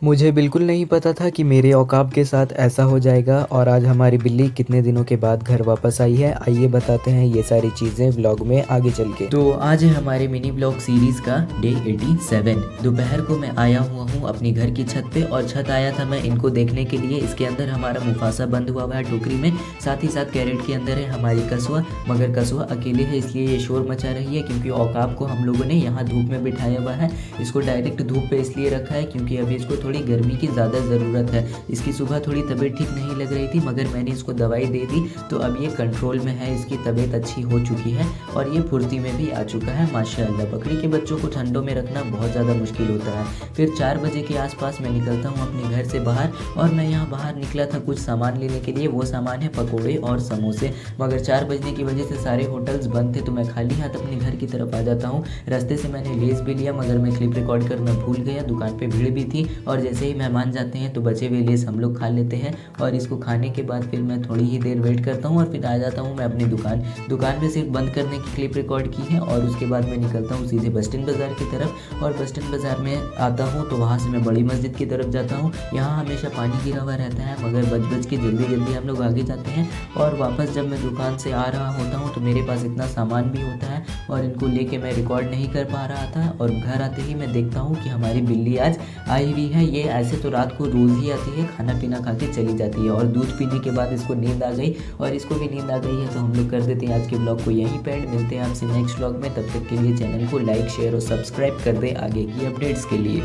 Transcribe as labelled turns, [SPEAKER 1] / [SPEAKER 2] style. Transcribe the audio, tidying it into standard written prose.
[SPEAKER 1] मुझे बिल्कुल नहीं पता था कि मेरे औकाब के साथ ऐसा हो जाएगा और आज हमारी बिल्ली कितने दिनों के बाद घर वापस आई है। आइए बताते हैं ये सारी चीज़ें व्लॉग में आगे चल के। तो आज है हमारे मिनी ब्लॉग सीरीज़ का डे 87। दोपहर को मैं आया हुआ हूँ अपनी घर की छत पे और छत आया था मैं इनको देखने के लिए। इसके अंदर हमारा मुफासा बंद हुआ है टोकरी में, साथ ही साथ कैरेट के अंदर है हमारी कछुआ, मगर कछुआ अकेले है इसलिए ये शोर मचा रही है क्योंकि औकाब को हम लोगों ने यहाँ धूप में बिठाया हुआ है। इसको डायरेक्ट धूप पे इसलिए रखा है क्योंकि अभी इसको थोड़ी गर्मी की ज़्यादा ज़रूरत है। इसकी सुबह थोड़ी तबीयत ठीक नहीं लग रही थी मगर मैंने इसको दवाई दे दी तो अब ये कंट्रोल में है, इसकी तबीयत अच्छी हो चुकी है और ये फुर्ती में भी आ चुका है माशाअल्लाह। बकरी के बच्चों को ठंडों में रखना बहुत ज़्यादा मुश्किल होता है। फिर 4 बजे के आसपास मैं निकलता हूँ अपने घर से बाहर और मैं यहाँ बाहर निकला था कुछ सामान लेने के लिए। वो सामान है पकौड़े और समोसे, मगर 4 बजने की वजह से सारे होटल्स बंद थे तो मैं खाली हाथ अपने घर की तरफ आ जाता हूँ। रास्ते से मैंने लेस भी लिया मगर मैं क्लिप रिकॉर्ड करना भूल गया। दुकान पे भीड़ भी थी और जैसे ही मेहमान जाते हैं तो बचे हुए लेस हम लोग खा लेते हैं और इसको खाने के बाद फिर मैं थोड़ी ही देर वेट करता हूँ और फिर आ जाता हूँ मैं अपनी दुकान पे सिर्फ बंद करने की क्लिप रिकॉर्ड की है और उसके बाद मैं निकलता हूँ सीधे बस स्टैंड बाज़ार की तरफ और बस स्टैंड बाज़ार में आता हूँ तो वहाँ से मैं बड़ी मस्जिद की तरफ जाता हूँ। यहाँ हमेशा पानी गिरा हुआ रहता है मगर बच के जल्दी हम लोग आगे जाते हैं और वापस जब मैं दुकान से आ रहा होता हूँ तो मेरे पास इतना सामान भी होता है और इनको लेके मैं रिकॉर्ड नहीं कर पा रहा था और घर आते ही मैं देखता हूँ कि हमारी बिल्ली आज आई हुई है। ये ऐसे तो रात को रोज़ ही आती है, खाना पीना खा के चली जाती है और दूध पीने के बाद इसको नींद आ गई और इसको भी नींद आ गई है तो हम लोग कर देते हैं आज के ब्लॉग को यहीं पे एंड। मिलते हैं आपसे नेक्स्ट ब्लॉग में, तब तक के लिए चैनल को लाइक शेयर और सब्सक्राइब कर दें आगे की अपडेट्स के लिए।